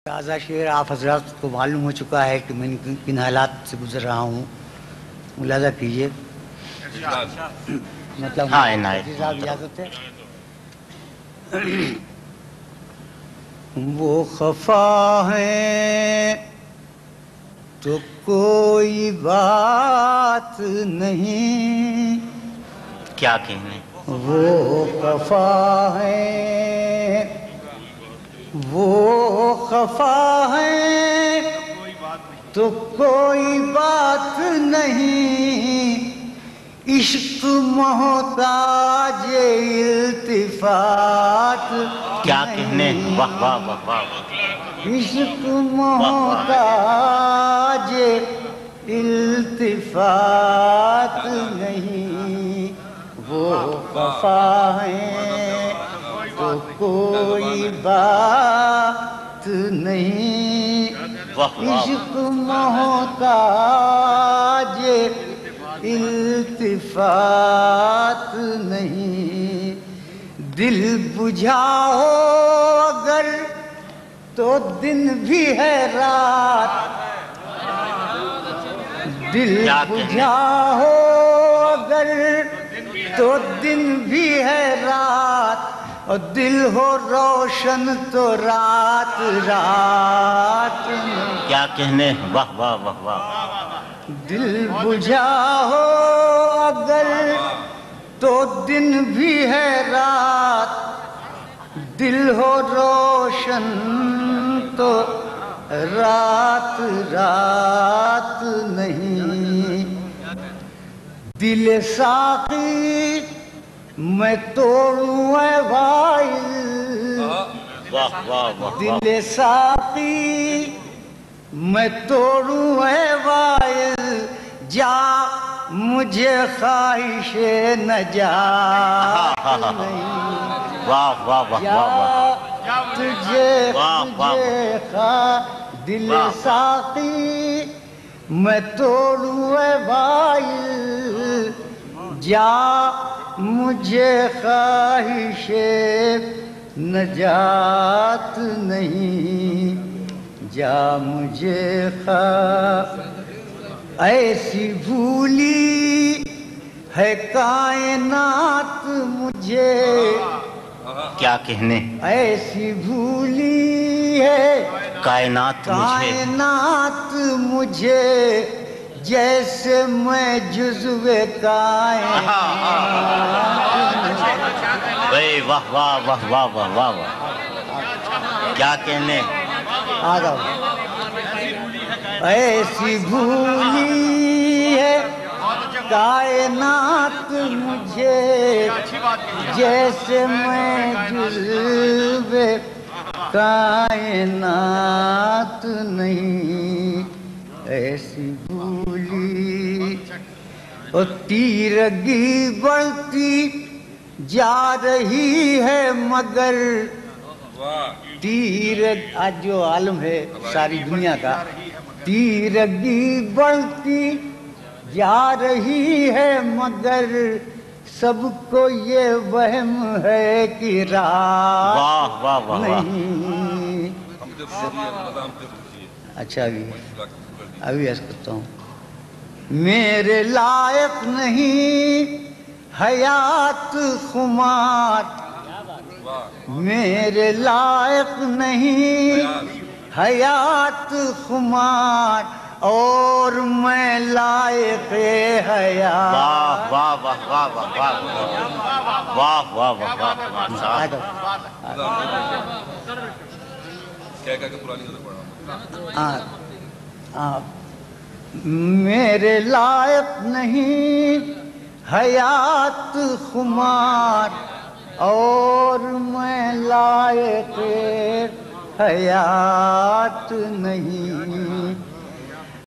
تازہ شعر آپ حضرات کو معلوم ہو چکا ہے کہ میں کن حالات سے گزر رہا ہوں، ملاحظہ کیجیے۔ مطلب صاحب اجازت ہے؟ وہ خفا ہے تو کوئی بات نہیں، کیا کہنے؟ وہ خفا ہے، وہ خفا ہے تو کوئی بات نہیں، عشق محتاج التفات کیا کہنے؟ واہ واہ واہ واہ، عشق محتاج التفات نہیں، وہ خفا ہے تو کوئی بات نہیں، عشق محتاج التفات نہیں، دل بجھاؤ اگر تو دن بھی ہے رات، دل بجھاؤ اگر تو دن بھی ہے رات، اور دل ہو روشن تو رات رات میں، کیا کہنے؟ واہ واہ واہ واہ، دل بجھاؤ اگر تو دن بھی ہے رات، دل ہو روشن تو رات رات نہیں، دل ساقی میں توڑوں اے وائل، واہ واہ واہ، دل ساقی میں توڑوں اے وائل، جا مجھے خواہش نجات نہیں، واہ واہ واہ جا واہ، تجھے دل ساقی میں توڑوں اے وائل، جا مجھے خواہش نجات نہیں، جا مجھے ایسی بھولی ہے کائنات مجھے، کیا کہنے؟ ایسی بھولی ہے کائنات مجھے، کائنات مجھے، جیسے میں جزو کائنات، واہ واہ واہ واہ واہ واہ واہ، کیا کہنے؟ ایسی بھولی ہے کائنات مجھے، جیسے میں جزو کائنات نہیں، ایسی بھولی، اور تیرگی بڑھتی جا رہی ہے مگر، آج جو عالم ہے ساری دنیا کا، تیرگی بڑھتی جا رہی ہے مگر، سب کو یہ وہم ہے کہ رات نہیں۔ اچھا ابھی عرض کرتا ہوں، میرے لائق نہیں حیات خمار، میرے لائق نہیں حیات خمار، اور میں لائق حیات، واہ واہ واہ واہ واہ واہ واہ واہ واہ، میرے لائق نہیں حیات خمار، اور میں لائق حیات نہیں،